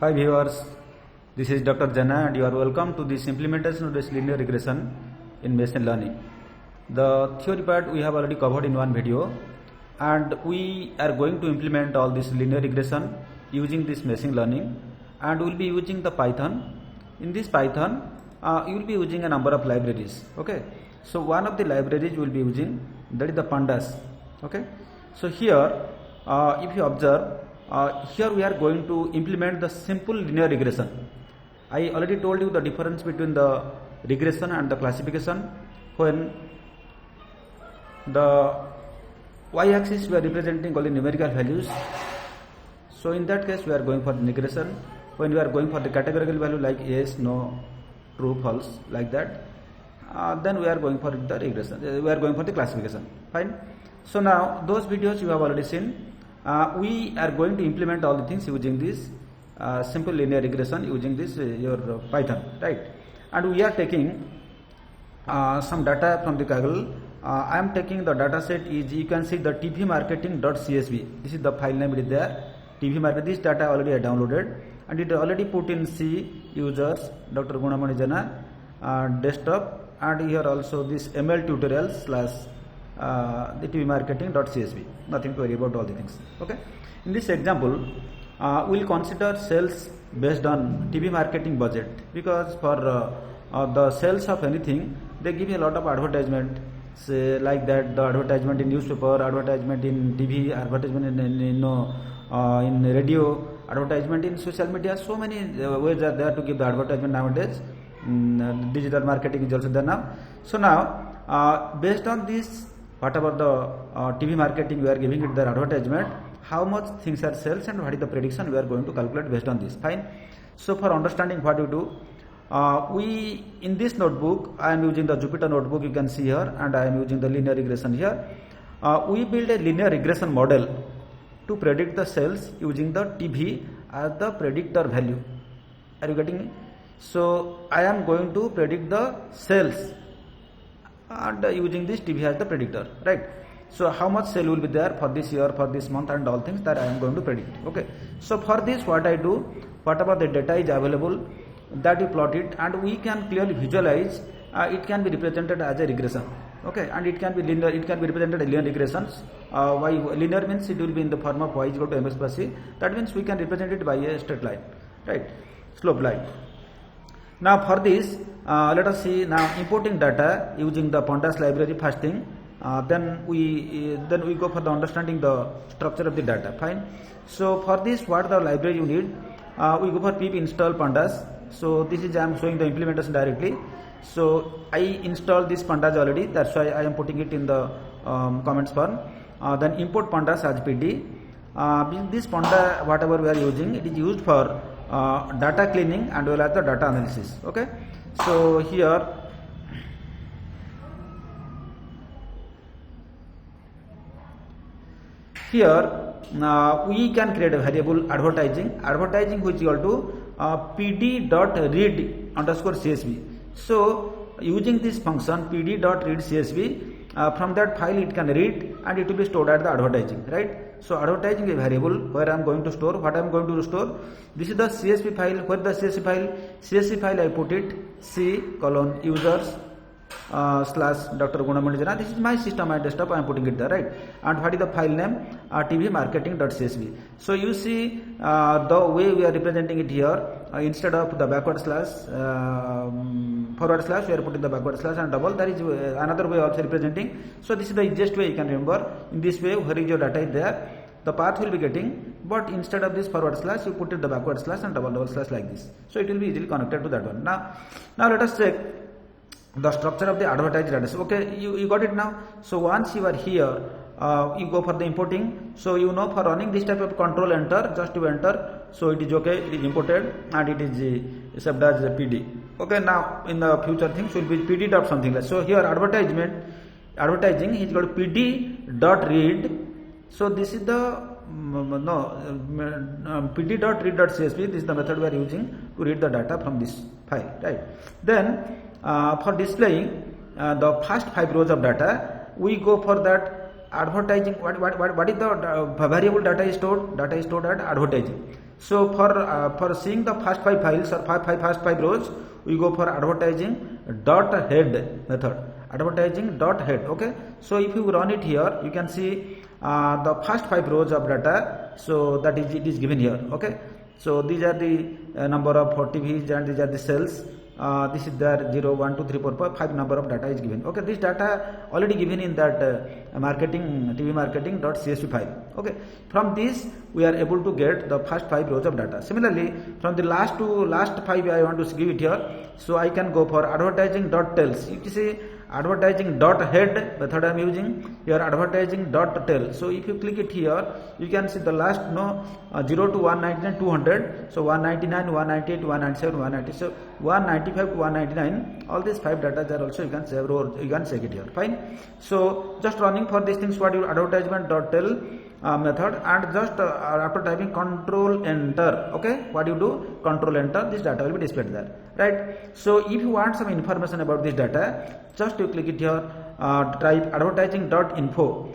Hi viewers, this is Dr. Jana and you are welcome to this implementation of this linear regression in machine learning. The theory part we have already covered in one video and we are going to implement all this linear regression using this machine learning, and we will be using the Python. In this Python you will be using a number of libraries. Okay, so one of the libraries we will be using, that is the pandas. Okay, so here if you observe, here we are going to implement the simple linear regression. I already told you the difference between the regression and the classification. When the y-axis we are representing only numerical values, so in that case we are going for the regression. When we are going for the categorical value like yes, no, true, false, like that, then we are going for the regression. We are going for the classification. Fine. So now those videos you have already seen. We are going to implement all the things using this simple linear regression using this your Python, right? And we are taking some data from the Kaggle. I am taking the data set is, you can see the tvmarketing.csv. This is the file name, it is there. TV market. This data already I downloaded and it already put in C users Dr. Gunamani Jana desktop, and here also this ML tutorial slash the tvmarketing.csv. Nothing to worry about all the things. Okay. In this example, we will consider sales based on TV marketing budget, because for the sales of anything they give you a lot of advertisement. Say like that, the advertisement in newspaper, advertisement in TV, advertisement in radio, advertisement in social media. So many ways are there to give the advertisement nowadays. Digital marketing is also there now. So now based on this, whatever the TV marketing we are giving it the advertisement, how much things are sales and what is the prediction we are going to calculate based on this. Fine. So for understanding what you do, we in this notebook I am using the Jupyter notebook, you can see here, and I am using the linear regression here. We build a linear regression model to predict the sales using the TV as the predictor value. Are you getting me? So I am going to predict the sales and using this TV as the predictor, right? So how much sale will be there for this year, for this month, and all things that I am going to predict. Okay, so for this what I do, whatever the data is available, that we plot it, and we can clearly visualize it can be represented as a regression. Okay, and it can be linear, it can be represented as linear regressions. Why linear means it will be in the form of y is equal to mx plus c. That means we can represent it by a straight line, right? Slope line. Now for this, let us see now importing data using the pandas library first thing. Then we go for the understanding the structure of the data. Fine. So for this, what the library you need? We go for pip install pandas. So this is I am showing the implementation directly. So I installed this pandas already. That's why I am putting it in the comments form. Then import pandas as PD. This panda whatever we are using, it is used for data cleaning and well as the data analysis. Okay, so here we can create a variable advertising which is equal to pd.read underscore csv. So using this function pd.read csv, from that file it can read and it will be stored at the advertising, right? So advertising is a variable where I am going to store. What I am going to store? This is the CSV file. Where the CSV file? CSV file I put it C colon users slash Dr. Gunamani Jana. This is my system, my desktop. I am putting it there, right? And what is the file name? tvmarketing.csv. So you see the way we are representing it here. Instead of the backward slash, forward slash, we are putting the backward slash and double. That is another way also representing. So this is the easiest way you can remember. In this way, where is your data is there, the path will be getting, but instead of this forward slash, you put it the backward slash and double slash like this. So it will be easily connected to that one. Now let us check the structure of the advertised data. So, okay, you got it now. So once you are here, you go for the importing. So you know for running this type of control enter, just to enter. So it is okay, it is imported and it is saved as a PD. Okay, now in the future things will be PD dot something like. So here advertising is called PD dot read. So this is the pd.read.csv. This is the method we are using to read the data from this file, right? Then for displaying the first 5 rows of data, we go for that advertising. What is the variable data is stored? Data is stored at advertising. So for seeing the first 5 files or first 5 rows, we go for advertising dot head method. Advertising dot head. Okay. So if you run it here, you can see the first 5 rows of data. So that is it is given here. Okay. So these are the number of TVs and these are the cells. This is there 0, 1, 2, 3, 4, 5 number of data is given. Okay, this data already given in that marketing TV marketing.csv file. Okay, from this we are able to get the first 5 rows of data. Similarly, from the last 5 I want to give it here. So I can go for advertising.tells. You see advertising.head method I am using here, advertising.tell. So if you click it here, you can see the last 0 to 199 200. So 199, 198, 197, 190. So 195 to 199. All these 5 data are also you can save or you can check it here. Fine. So just running for these things, what you advertisement.tell method, and just after typing control enter. Okay, what you do, control enter, this data will be displayed there, right? So if you want some information about this data, just you click it here, type advertising.info.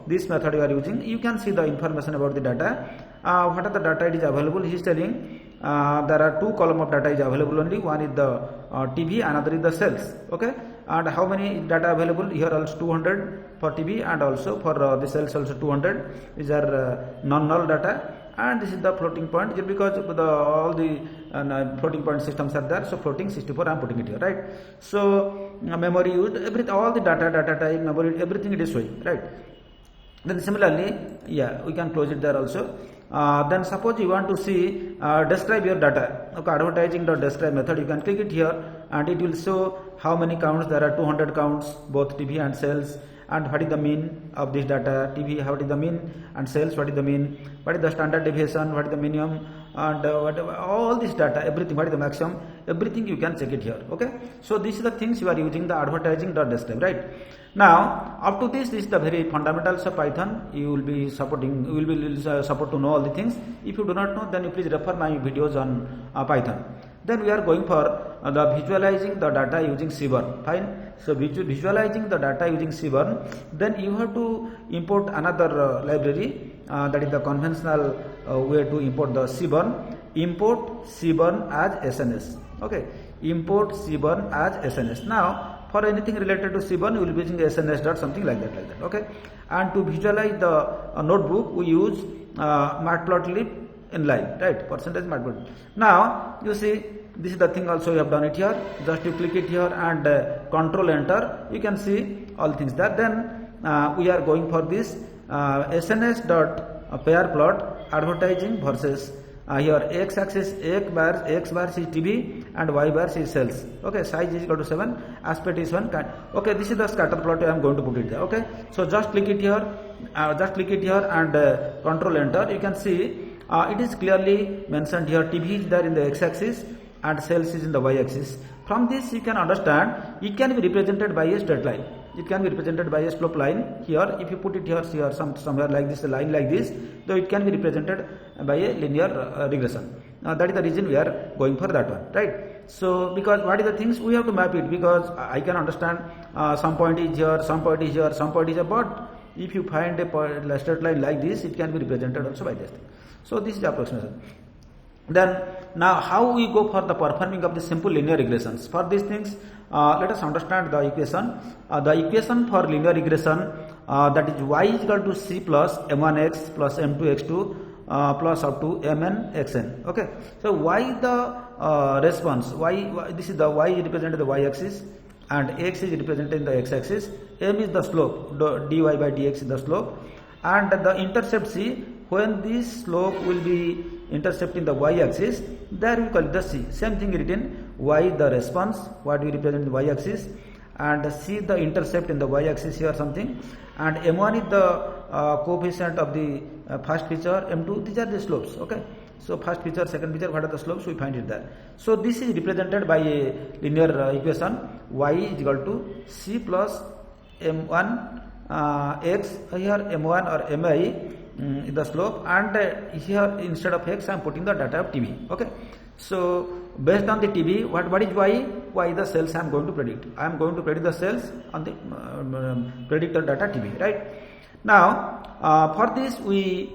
This method you are using, you can see the information about the data. What are the data it is available? He is telling there are 2 columns of data is available only. One is the TV, another is the cells. Okay, and how many data available here? Also 200 for TV and also for the cells also 200. These are non-null data, and this is the floating point because all the floating point systems are there. So floating 64 I am putting it here, right? So memory used, everything, all the data type, memory, everything it is showing, right? Then similarly, yeah, we can close it there also. Then suppose you want to see describe your data. Okay, advertising.describe method, you can click it here and it will show how many counts. There are 200 counts, both TV and cells, and what is the mean of this data. TV, what is the mean, and cells, what is the mean, what is the standard deviation, what is the minimum, and whatever, all this data, everything, what is the maximum, everything you can check it here. Okay, so these are the things you are using the advertising.describe, right? Now up to this is the very fundamentals of Python. You will be supporting, you will be support to know all the things. If you do not know, then you please refer my videos on Python. Then we are going for the visualizing the data using Seaborn. Fine. So visualizing the data using Seaborn, then you have to import another library, that is the conventional way to import the Seaborn. Import Seaborn as SNS. Okay, import Seaborn as SNS. Now for anything related to Seaborn, we will be using SNS dot something like that. Okay, and to visualize the notebook, we use matplotlib inline, right? Percentage matplotlib. Now you see, this is the thing also you have done it here. Just you click it here and control enter. You can see all things there. Then we are going for this SNS dot pair plot advertising versus here x axis x bar is TV and y bar is cells. Okay, size is equal to 7, aspect is 1. Okay, this is the scatter plot I am going to put it there. Okay, so just click it here, and control enter. You can see it is clearly mentioned here. TV is there in the x axis and cells is in the y axis. From this you can understand it can be represented by a straight line. It can be represented by a slope line. Here if you put it here somewhere like this, a line like this, though it can be represented by a linear regression. That is the reason we are going for that one, right? So because what is the things we have to map it, because I can understand some point is here, some point is here, some point is here, but if you find a straight line like this, it can be represented also by this thing. So this is the approximation. Then now how we go for the performing of the simple linear regressions. For these things, let us understand the equation. The equation for linear regression, that is y is equal to c plus m1x plus m2x2 plus up to mn xn. Okay, so y the response, y this is the y is represented the y axis and x is represented in the x axis. M is the slope, dy by dx is the slope, and the intercept c, when this slope will be intercept in the y axis, there we call it the c. Same thing written, y the response, what we represent the y axis, and c the intercept in the y axis here something, and m1 is the coefficient of the first feature, m2 these are the slopes. Okay, so first feature, second feature, what are the slopes, we find it there. So this is represented by a linear equation, y is equal to c plus m1 x, here m1 or mi the slope, and here instead of x I am putting the data of TV. Okay, so based on the TV, what is y the cells I am going to predict. I am going to predict the cells on the predictor data TV, right? Now for this we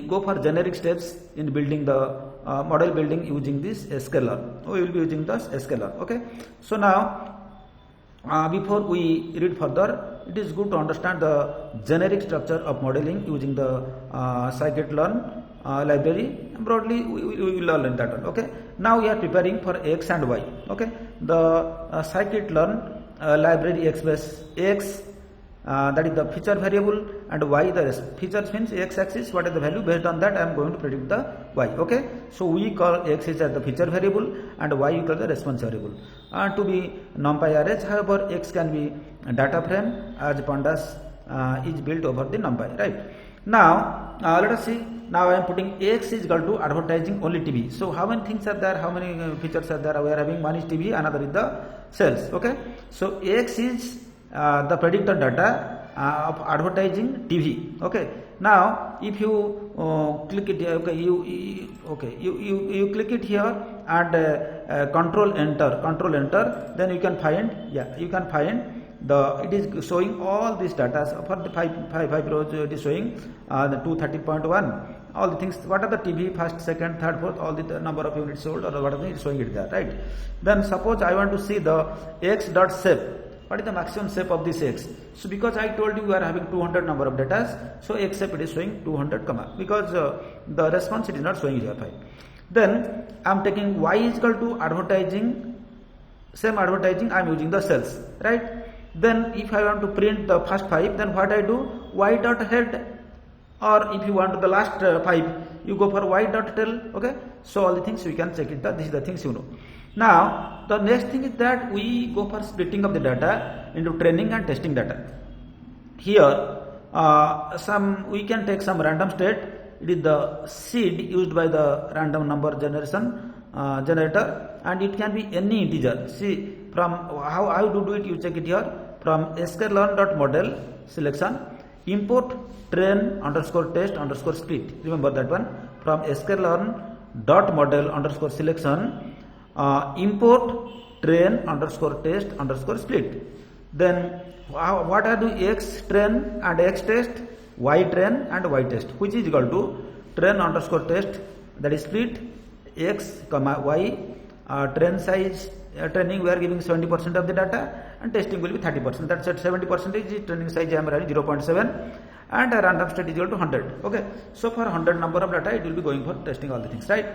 go for generic steps in building the model building using this scalar. We will be using this scalar. Okay. So now before we read further, it is good to understand the generic structure of modeling using the scikit-learn library. Broadly we will learn that one. Okay. Now we are preparing for x and y. Okay. The scikit-learn library express x, that is the feature variable, and y the features means x axis, what is the value, based on that I am going to predict the y. Okay. So we call x is as the feature variable and y equal the response variable. To be numpy arrays, however x can be data frame as pandas is built over the numpy, right. Now let us see. Now I am putting x is equal to advertising only TV. So how many things are there, how many features are there? We are having one is TV, another is the sales. Okay. So x is the predictor data of advertising TV. Okay. Now if you click it here, okay, you click it here and control enter, then you can find, you can find it is showing all these data for the five rows. It is showing the 230.1, all the things, what are the TV, first, second, third, fourth, all the number of units sold or whatever is showing it there, right. Then suppose I want to see the x dot shape. What is the maximum shape of this x? So because I told you we are having 200 number of data, so x shape it is showing 200 comma, because the response it is not showing here 5. Then I am taking y is equal to advertising, same advertising I am using the cells, right. Then if I want to print the first 5, then what I do, y dot head, or if you want the last 5, you go for y dot tail. Okay. So all the things we can check it, that this is the things you know. Now the next thing is that we go for splitting of the data into training and testing data. Here we can take some random state. It is the seed used by the random number generation generator, and it can be any integer. See from how to do it, you check it here. From sklearn.model selection, import train underscore test underscore split. Remember that one. From sklearn.model underscore selection, import train underscore test underscore split. Then what are the x train and x test, y train and y test, which is equal to train underscore test, that is split x comma y. Train size training we are giving 70% of the data, and testing will be 30%. That's at 70% is training size I am writing 0.7, and a random state is equal to 100. Okay. So for 100 number of data it will be going for testing all the things, right.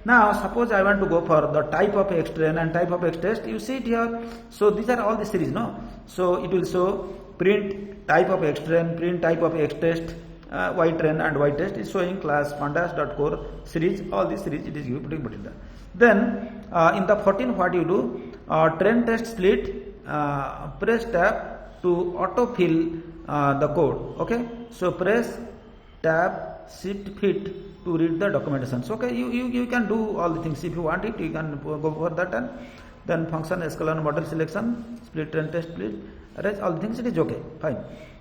Now suppose I want to go for the type of x train and type of x test. You see it here. So these are all the series, no. So it will show print type of x train, print type of x test, y train and y test is showing class pandas.core series. All these series it is putting in there. Then in the 14, what you do, train test split, press tab to autofill the code. Okay. So press tab shift fit to read the documentations. Okay. You can do all the things. If you want it, you can go for that. And then function sklearn model selection, split train test split, arrange all the things, it is okay, fine.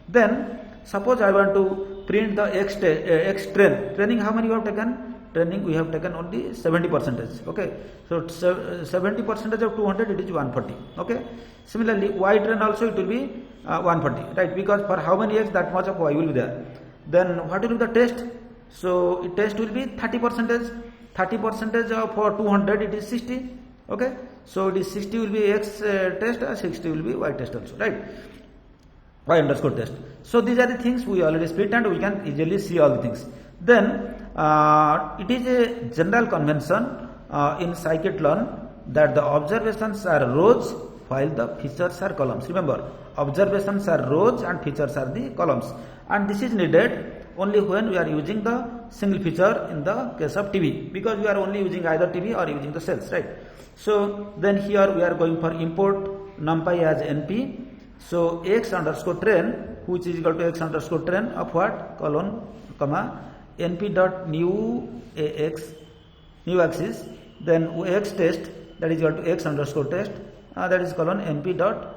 Then suppose I want to print the x train. Training, how many you have taken? Training we have taken only 70%. Okay. So 70% of 200, it is 140. Okay. Similarly y train also it will be 140, right, because for how many x, that much of y will be there. Then what will be the test? So test will be 30%. 30% for 200 it is 60. Okay. So it is 60 will be x test, 60 will be y test also, right, y underscore test. So these are the things we already split, and we can easily see all the things. Then it is a general convention in scikit-learn that the observations are rows while the features are columns. Remember, observations are rows and features are the columns, and this is needed only when we are using the single feature in the case of TV, because we are only using either TV or using the cells, right. So then here we are going for import numpy as np. So x underscore train, which is equal to x underscore train of what, colon comma np dot new axis, then x test, that is equal to x underscore test, that is colon np dot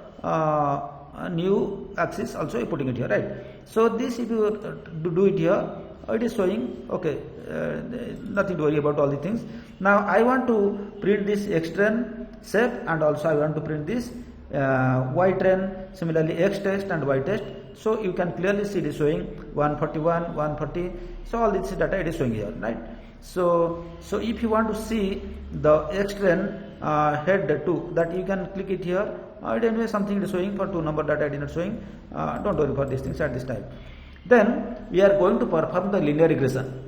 new axis, also putting it here, right. So this if you do it here, it is showing okay, nothing to worry about all the things. Now I want to print this x train shape, and also I want to print this y train, similarly x test and y test. So you can clearly see it is showing 141, 140. So all this data it is showing here, right? So if you want to see the extend head 2, that you can click it here. Anyway, something is showing for 2 number data it is not showing. Don't worry for these things at this time. Then we are going to perform the linear regression.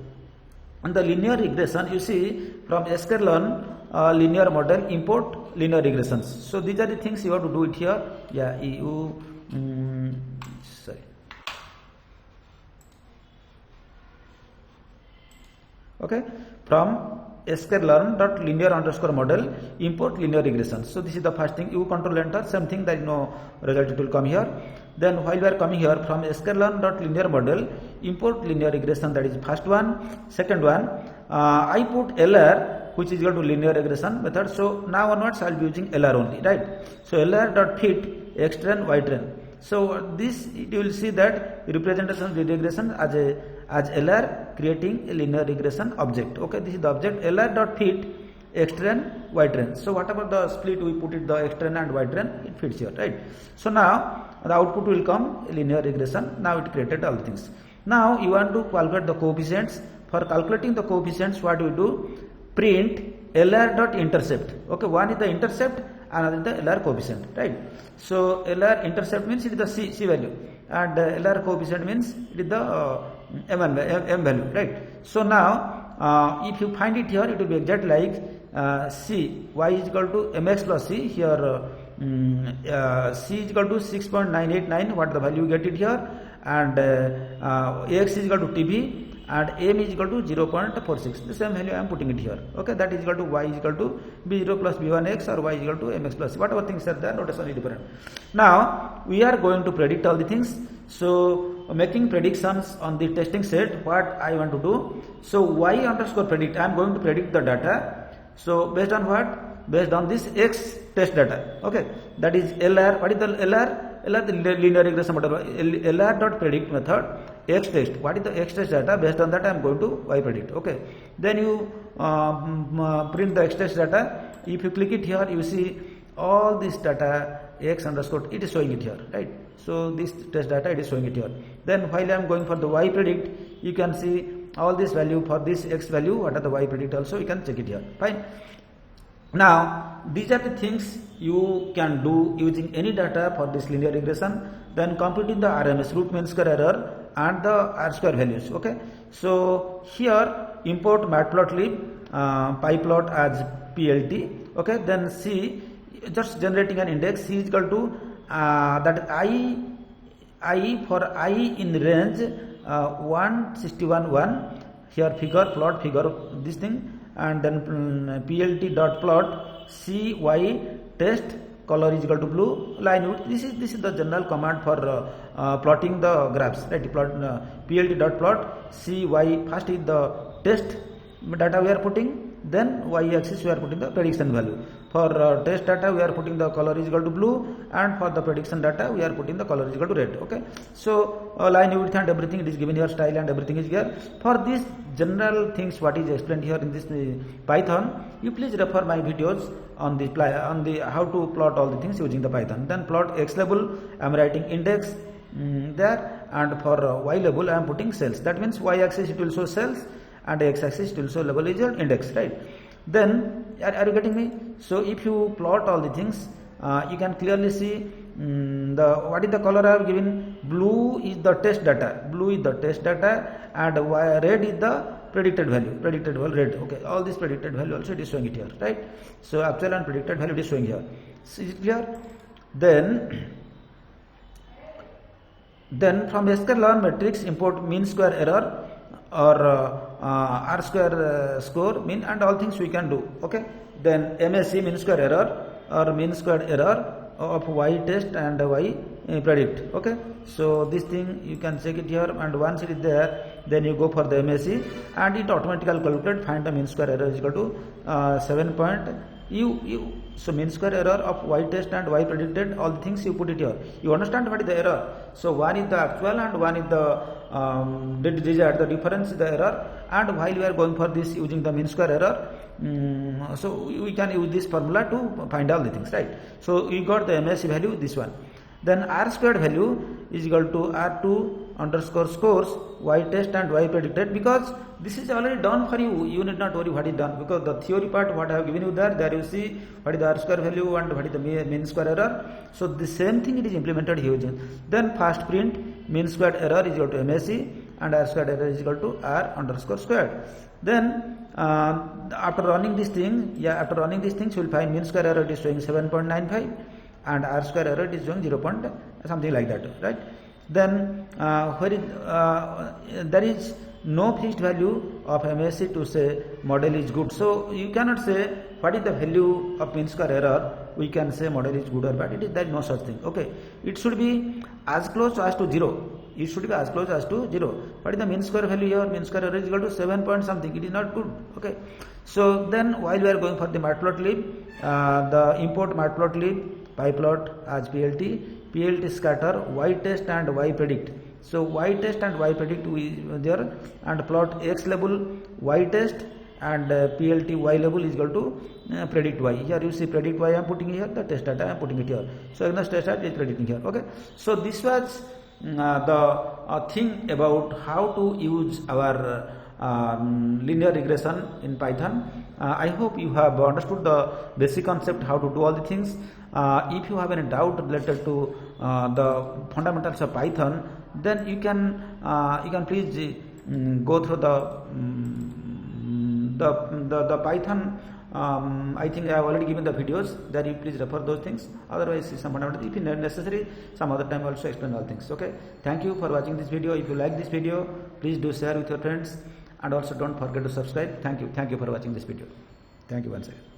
And the linear regression, you see, from sklearn linear model, import linear regressions. So these are the things you have to do it here. Yeah, okay, from sklearn.linear_model, import linear regression. So this is the first thing. You control enter, same thing, there is no result, it will come here. Then while we are coming here, from sklearn.linear_model, import linear regression, that is first one. Second one, I put LR, which is equal to linear regression method. So now onwards I will be using LR only, right? So LR.fit xtrain ytrain. So this you will see that representation of the regression as LR creating a linear regression object. Okay, this is the object LR.fit xtrain ytrain. So whatever the split we put it the xtrain and ytrain, it fits here, right? So now the output will come linear regression. Now it created all things. Now you want to calculate the coefficients. For calculating the coefficients, what we do? Print LR.intercept. Okay, one is the intercept, another is the LR coefficient, right? So LR intercept means it is the C value, and LR coefficient means it is the M value, right? So now if you find it here, it will be exact like C, y is equal to mx plus C. Here C is equal to 6.989, what the value you get it here, and Ax is equal to TB, and M is equal to 0.46. The same value I am putting it here. Okay, that is equal to y is equal to b0 plus b1x, or y is equal to mx plus c. Whatever things are there, notation is different. Now we are going to predict all the things. So making predictions on the testing set, what I want to do? So y_predict, I am going to predict the data. So based on what? Based on this x test data. Okay, that is LR. What is the LR? LR the linear regression model. LR.predict method x test. What is the x test data? Based on that I am going to y predict. Okay, then you print the x test data. If you click it here, you see all this data x_, it is showing it here, right? So this test data, it is showing it here. Then while I am going for the y predict, you can see all this value for this x value, what are the y predict also, you can check it here. Fine. Now these are the things you can do using any data for this linear regression. Then computing the RMS, root mean square error, and the R-square values. Okay, so here import matplotlib pyplot as PLT. Okay, then C, just generating an index. C is equal to that I for I in range 161.1. Here figure, plot figure this thing, and then PLT dot plot CY test, color is equal to blue, line width. This is the general command for plotting the graphs, right? PLT dot plot CY. First is the test data we are putting, then y axis we are putting the prediction value. For test data we are putting the color is equal to blue, and for the prediction data we are putting the color is equal to red. Okay, so line width and everything it is given here, style and everything is here. For these general things what is explained here in this Python, you please refer my videos on the how to plot all the things using the Python. Then plot x label, I am writing index there, and for y label I am putting cells. That means y axis it will show cells, and x axis it will show label is your index, right? Then are you getting me? So if you plot all the things, you can clearly see what is the color I have given. Blue is the test data, and red is the predicted value, red. Okay, all this predicted value also it is showing it here, right? So actual and predicted value it is showing here. So is it clear? Then from sklearn matrix import mean square error or R-square score, mean, and all things we can do. Okay, then MSE mean square error or mean square error of y test and y predict. Okay, so this thing you can check it here, and once it is there, then you go for the MSE, and it automatically calculate, find the mean square error is equal to 7. So mean square error of y test and y predicted, all the things you put it here. You understand what is the error? So one is the actual and one is the desired. The difference is the error, and while we are going for this using the mean square error, so we can use this formula to find all the things, right? So we got the MSE value, this one. Then R squared value is equal to R2 underscore scores Y test and Y predicted, because this is already done for you. You need not worry what is done, because the theory part what I have given you there you see what is the R square value and what is the mean square error. So the same thing it is implemented here. Then first print mean squared error is equal to MAC and R squared error is equal to R underscore squared. Then after running this thing, you will find mean square error it is showing 7.95 and R square error it is showing 0. Something like that, right? Then there is no fixed value of MAC to say model is good. So you cannot say what is the value of mean square error. We can say model is good or bad. There is no such thing. Okay, it should be as close as to 0. It should be as close as to 0. What is the mean square value here? Mean square error is equal to 7 point something. It is not good. Okay. So then while we are going for the matplotlib, the import matplotlib pyplot as plt scatter y test and y predict. So y test and y predict we there, and plot x label y test and plt y label is equal to predict y. Here you see predict y I am putting here, the test data I am putting it here. So against test data is predicting here. Okay. So this was the thing about how to use our linear regression in Python. I hope you have understood the basic concept how to do all the things. If you have any doubt related to the fundamentals of Python, then you can please go through the Python. I think I have already given the videos that you please refer those things. Otherwise, some fundamental, if necessary, some other time also explain all things. Okay. Thank you for watching this video. If you like this video, please do share with your friends, and also don't forget to subscribe. Thank you for watching this video. Thank you once again.